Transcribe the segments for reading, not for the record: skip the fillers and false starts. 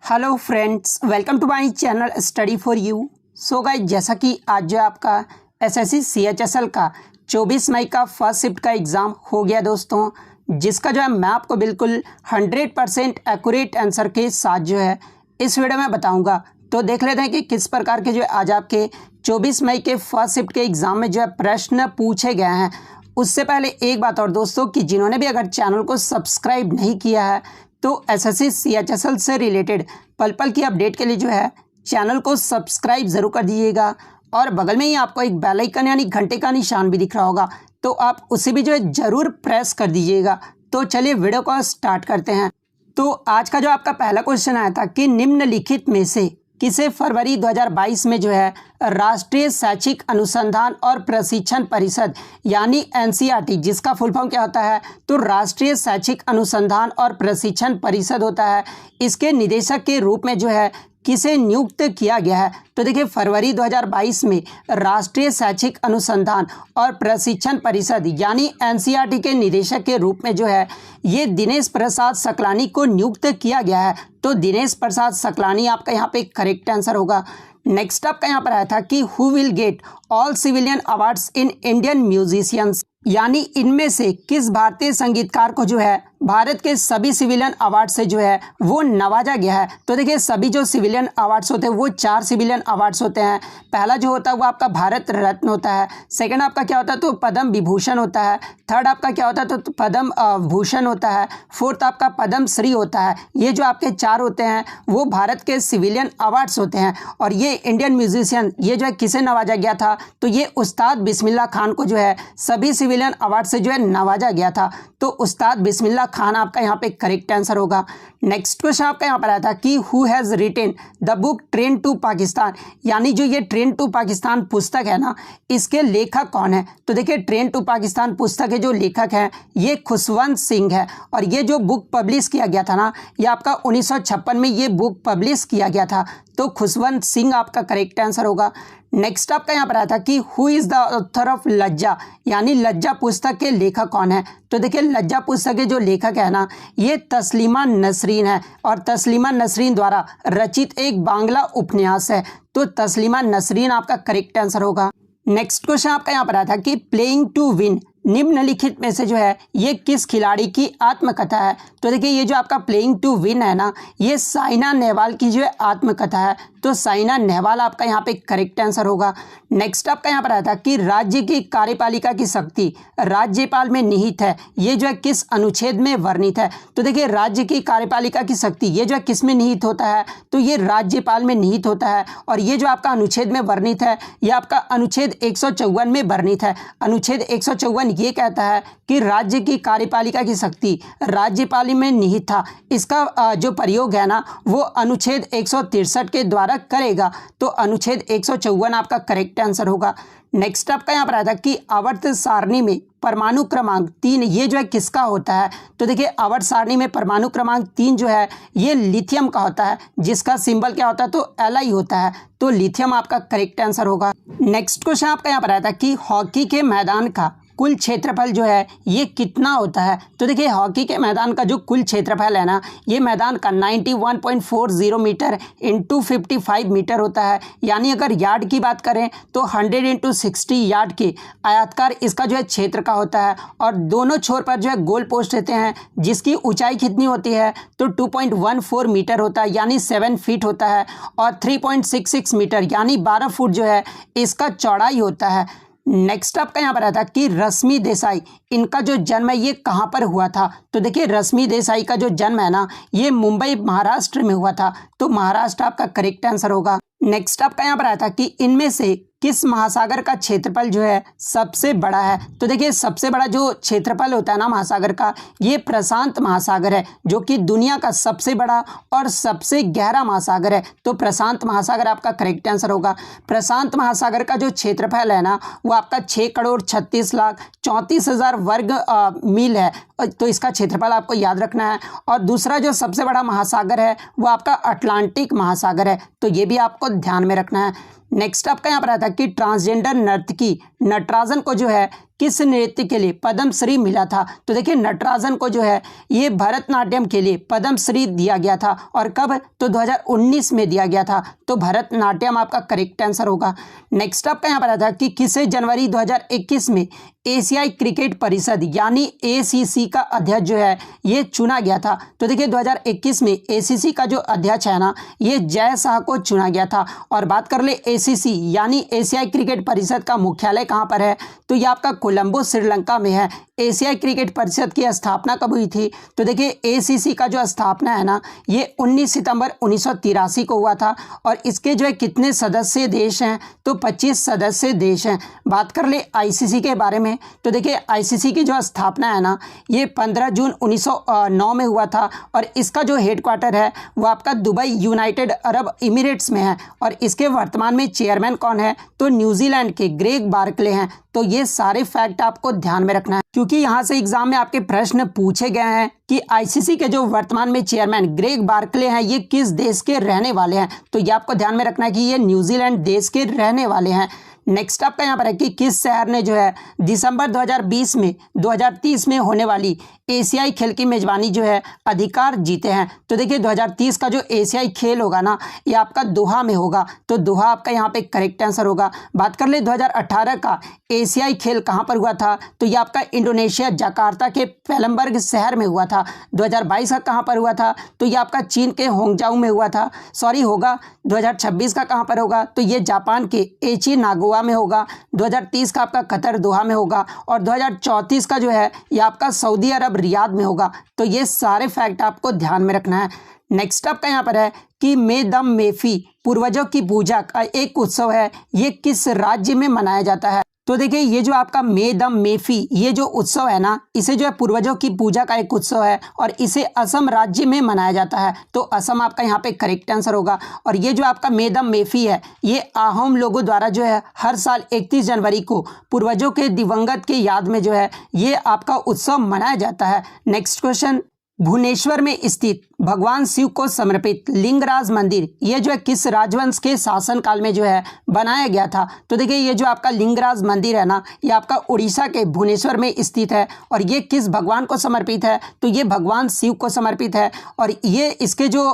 Hello friends, welcome to my channel study for you. So guys, जैसा कि आज जो आपका एसएससी सीएचएसएल का 24 मई का फर्स्ट शिफ्ट का एग्ज़ाम हो गया दोस्तों, जिसका जो है मैं आपको बिल्कुल 100% एक्यूरेट आंसर के साथ जो है इस वीडियो में बताऊंगा। तो देख लेते हैं कि किस प्रकार के जो है आज आपके 24 मई के फर्स्ट शिफ्ट के एग्ज़ाम में जो है प्रश्न पूछे गए हैं। उससे पहले एक बात और दोस्तों, कि जिन्होंने भी अगर चैनल को सब्सक्राइब नहीं किया है तो एसएससी सीएचएसएल से रिलेटेड पल पल की अपडेट के लिए जो है चैनल को सब्सक्राइब ज़रूर कर दीजिएगा। और बगल में ही आपको एक बेल आइकन यानी घंटे का निशान भी दिख रहा होगा, तो आप उसे भी जो है ज़रूर प्रेस कर दीजिएगा। तो चलिए वीडियो को स्टार्ट करते हैं। तो आज का जो आपका पहला क्वेश्चन आया था कि निम्नलिखित में से किसे फरवरी 2022 में जो है राष्ट्रीय शैक्षिक अनुसंधान और प्रशिक्षण परिषद यानी एनसीईआरटी, जिसका फुल फॉर्म क्या होता है तो राष्ट्रीय शैक्षिक अनुसंधान और प्रशिक्षण परिषद होता है, इसके निदेशक के रूप में जो है किसे नियुक्त किया गया है। तो देखिए, फरवरी 2022 में राष्ट्रीय शैक्षिक अनुसंधान और प्रशिक्षण परिषद यानी एनसीईआरटी के निदेशक के रूप में जो है ये दिनेश प्रसाद सकलानी को नियुक्त किया गया है। तो दिनेश प्रसाद सकलानी आपका यहाँ पे करेक्ट आंसर होगा। नेक्स्ट आपका यहाँ पर आया था कि who will get all civilian awards in Indian musicians, यानी इनमें से किस भारतीय संगीतकार को जो है भारत के सभी सिविलियन अवार्ड से जो है वो नवाजा गया है। तो देखिए, सभी जो सिविलियन अवार्ड्स होते हैं वो 4 सिविलियन अवार्ड्स होते हैं। पहला जो होता है वो आपका भारत रत्न होता है, सेकंड आपका क्या होता है तो पद्म विभूषण होता है, थर्ड आपका क्या होता है तो पद्म भूषण होता है, फोर्थ आपका पद्म श्री होता है। ये जो आपके 4 होते हैं वो भारत के सिविलियन अवार्ड्स होते हैं। और ये इंडियन म्यूजिशियन ये जो है किसे नवाजा गया था तो ये उस्ताद बिस्मिल्लाह खान को जो है सभी सिविलियन अवार्ड से जो है नवाजा गया था। तो उस्ताद बिस्मिल्लाह खान आपका यहाँ पे करेक्ट आंसर होगा। नेक्स्ट क्वेश्चन आपका यहाँ पर आया था कि who has written the book train to Pakistan, यानी जो ये ट्रेन टू पाकिस्तान पुस्तक है ना, इसके लेखक कौन है। तो देखिए, ट्रेन टू पाकिस्तान पुस्तक के जो लेखक हैं ये खुशवंत सिंह है। और ये जो बुक पब्लिश किया गया था ना, ये आपका 1956 में ये बुक पब्लिश किया गया था। तो खुशवंत सिंह आपका करेक्ट आंसर होगा। नेक्स्ट आपका यहाँ पर आया था कि who is the author of लज्जा, यानी लज्जा पुस्तक के लेखक कौन है। तो देखिए, लज्जा पुस्तक के जो लेखक है ना ये तस्लीमा नसरीन है, और तस्लीमा नसरीन द्वारा रचित एक बांग्ला उपन्यास है। तो तस्लीमा नसरीन आपका करेक्ट आंसर होगा। नेक्स्ट क्वेश्चन आपका यहाँ पर आया था कि प्लेइंग टू विन निम्नलिखित में से जो है ये किस खिलाड़ी की आत्मकथा है। तो देखिए, ये जो आपका प्लेइंग टू विन है ना, ये साइना नेहवाल की जो है आत्मकथा है। तो साइना नेहवाल आपका यहाँ पे करेक्ट आंसर होगा। नेक्स्ट आपका यहाँ पर आया था कि राज्य की कार्यपालिका की शक्ति राज्यपाल में निहित है, ये जो है किस अनुच्छेद में वर्णित है। तो देखिए, राज्य की कार्यपालिका की शक्ति ये जो है किस में निहित होता है तो ये राज्यपाल में निहित होता है। और ये जो आपका अनुच्छेद में वर्णित है ये आपका अनुच्छेद 154 में वर्णित है। अनुच्छेद 154 ये कहता है कि राज्य की कार्यपालिका की शक्ति राज्यपाल में निहित था। इसका जो प्रयोग है ना वो अनुच्छेद 163 के द्वारा करेगा। तो अनुच्छेद 154 आपका करेक्ट आंसर होगा। नेक्स्ट आपका यहाँ पर आया था कि आवर्त सारणी में परमाणु क्रमांक 3 ये जो है किसका होता है। तो देखिए, आवर्त सारणी में परमाणु क्रमांक 3 जो है ये लिथियम का होता है, जिसका सिंबल क्या होता है तो Li होता है। तो लिथियम आपका करेक्ट आंसर होगा। नेक्स्ट क्वेश्चन आपका यहाँ पर आया था कि हॉकी के मैदान का कुल क्षेत्रफल जो है ये कितना होता है। तो देखिए, हॉकी के मैदान का जो कुल क्षेत्रफल है ना, ये मैदान का 91.40 मीटर इंटू 55 मीटर होता है। यानी अगर यार्ड की बात करें तो 100 इंटू 60 यार्ड के आयताकार इसका जो है क्षेत्र का होता है। और दोनों छोर पर जो है गोल पोस्ट रहते हैं, जिसकी ऊंचाई कितनी होती है तो 2.14 मीटर होता है, यानी 7 फीट होता है। और 3.66 मीटर यानी 12 फुट जो है इसका चौड़ाई होता है। नेक्स्ट आपका यहाँ पर आया था कि रश्मि देसाई इनका जो जन्म है ये कहाँ पर हुआ था। तो देखिए, रश्मि देसाई का जो जन्म है ना ये मुंबई महाराष्ट्र में हुआ था। तो महाराष्ट्र आपका करेक्ट आंसर होगा। नेक्स्ट आपका यहाँ पर आया था कि इनमें से किस महासागर का क्षेत्रफल जो है सबसे बड़ा है। तो देखिए, सबसे बड़ा जो क्षेत्रफल होता है ना महासागर का ये प्रशांत महासागर है, जो कि दुनिया का सबसे बड़ा और सबसे गहरा महासागर है। तो प्रशांत महासागर आपका करेक्ट आंसर होगा। प्रशांत महासागर का जो क्षेत्रफल है ना वो आपका 6,36,34,000 वर्ग मील है। तो इसका क्षेत्रफल आपको याद रखना है। और दूसरा जो सबसे बड़ा महासागर है वो आपका अटलांटिक महासागर है। तो ये भी आपको ध्यान में रखना है। नेक्स्ट आपका यहाँ पर आता है कि ट्रांसजेंडर नर्तकी नटराजन को जो है किस नृत्य के लिए पद्मश्री मिला था? तो देखिए नटराजन को जो है ये भरतनाट्यम के लिए पद्मश्री दिया गया था। और कब? तो 2019 में दिया गया था। तो भरतनाट्यम आपका करेक्ट आंसर होगा। नेक्स्ट आपका यहाँ पर आता है कि किसे जनवरी 2021 में एशियाई क्रिकेट परिषद यानी एसीसी का अध्यक्ष जो है ये चुना गया था? तो देखिए 2021 में एसीसी का जो अध्यक्ष है ना ये जय शाह को चुना गया था। और बात कर ले एसीसी यानी एशियाई क्रिकेट परिषद का मुख्यालय कहाँ पर है? तो ये आपका कोलंबो श्रीलंका में है। एशियाई क्रिकेट परिषद की स्थापना कब हुई थी? तो देखिए एसीसी का जो स्थापना है ना ये 19 सितंबर 1983 को हुआ था। और इसके जो है कितने सदस्य देश हैं? तो 25 सदस्य देश हैं। बात कर ले आईसीसी के बारे में, तो देखिए आईसीसी की जो स्थापना है ना ये 15 जून 1909 में हुआ था। और इसका जो हेडक्वार्टर है वो आपका दुबई यूनाइटेड अरब इमिरेट्स में है। और इसके वर्तमान में चेयरमैन कौन है? तो न्यूजीलैंड के ग्रेग बार्कले हैं। तो ये सारे फैक्ट आपको ध्यान में रखना है, क्योंकि यहाँ से एग्जाम में आपके प्रश्न पूछे गए हैं कि आईसीसी के जो वर्तमान में चेयरमैन ग्रेग बार्कले हैं ये किस देश के रहने वाले हैं। तो ये आपको ध्यान में रखना है कि ये न्यूजीलैंड देश के रहने वाले हैं। नेक्स्ट आपका यहाँ पर है कि किस शहर ने जो है दिसंबर 2020 में 2030 में होने वाली एशियाई खेल की मेजबानी जो है अधिकार जीते हैं? तो देखिए 2030 का जो एशियाई खेल होगा ना ये आपका दोहा में होगा। तो दोहा आपका यहाँ पे करेक्ट आंसर होगा। बात कर ले 2018 का एशियाई खेल कहाँ पर हुआ था? तो ये आपका इंडोनेशिया जकार्ता के पैलमबर्ग शहर में हुआ था। 2022 का कहाँ पर हुआ था? तो ये आपका चीन के होंगजाऊ में हुआ था। 2026 का कहाँ पर होगा? तो ये जापान के एची नागोया में होगा। 2030 का आपका कतर दोहा में होगा। और 2034 का जो है ये आपका सऊदी अरब रियाद में होगा। तो ये सारे फैक्ट आपको ध्यान में रखना है। नेक्स्ट आपका यहाँ पर है कि मे दम मेफी पूर्वजों की पूजा का एक उत्सव है, ये किस राज्य में मनाया जाता है? तो देखिए ये जो आपका मे दम मेफी ये जो उत्सव है ना इसे जो है पूर्वजों की पूजा का एक उत्सव है और इसे असम राज्य में मनाया जाता है। तो असम आपका यहाँ पे करेक्ट आंसर होगा। और ये जो आपका मे दम मेफी है ये आहोम लोगों द्वारा जो है हर साल 31 जनवरी को पूर्वजों के दिवंगत की याद में जो है ये आपका उत्सव मनाया जाता है। नेक्स्ट क्वेश्चन, भुवनेश्वर में स्थित भगवान शिव को समर्पित लिंगराज मंदिर ये जो है किस राजवंश के शासनकाल में जो है बनाया गया था? तो देखिए ये जो आपका लिंगराज मंदिर है ना ये आपका उड़ीसा के भुवनेश्वर में स्थित है। और ये किस भगवान को समर्पित है? तो ये भगवान शिव को समर्पित है। और ये इसके जो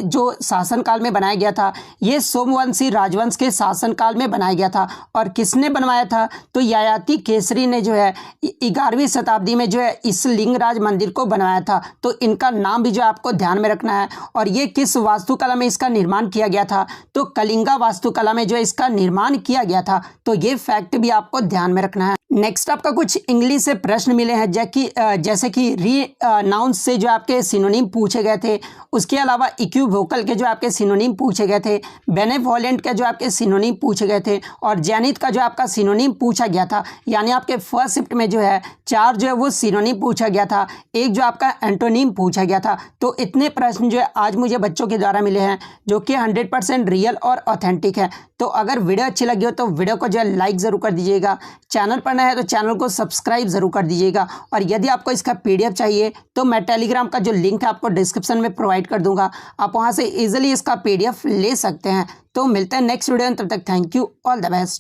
जो शासनकाल में बनाया गया था ये सोमवंशी राजवंश के शासनकाल में बनाया गया था। और किसने बनवाया था? तो ययाति केसरी ने जो है 11वीं शताब्दी में जो है इस लिंगराज मंदिर को बनवाया था। तो इनका नाम भी जो आपको ध्यान में रखना है। और ये किस वास्तुकला में इसका निर्माण किया गया था? तो कलिंगा वास्तुकला में जो है इसका निर्माण किया गया था। तो ये फैक्ट भी आपको ध्यान में रखना है। नेक्स्ट आपका कुछ इंग्लिश से प्रश्न मिले हैं जैसे कि रीनाउंस से जो आपके सिनोनिम पूछे गए थे, उसके अलावा इक्विवोकल के जो आपके सिनोनिम पूछे गए थे, बेनेवोलेंट के जो आपके सिनोनिम पूछे गए थे और जेनिथ का जो आपका सिनोनिम पूछा गया था। यानी आपके फर्स्ट शिफ्ट में जो है 4 जो है वो सिनोनिम पूछा गया था, एक जो आपका एंटोनिम पूछा गया था। तो इतने प्रश्न जो है आज मुझे बच्चों के द्वारा मिले हैं जो कि 100% रियल और ऑथेंटिक है। तो अगर वीडियो अच्छी लगी हो तो वीडियो को जो है लाइक ज़रूर कर दीजिएगा, चैनल पर नया है तो चैनल को सब्सक्राइब ज़रूर कर दीजिएगा। और यदि आपको इसका PDF चाहिए तो मैं टेलीग्राम का जो लिंक है आपको डिस्क्रिप्शन में प्रोवाइड कर दूंगा, आप वहां से इजीली इसका PDF ले सकते हैं। तो मिलते हैं नेक्स्ट वीडियो में, तब तक thank you, all the best.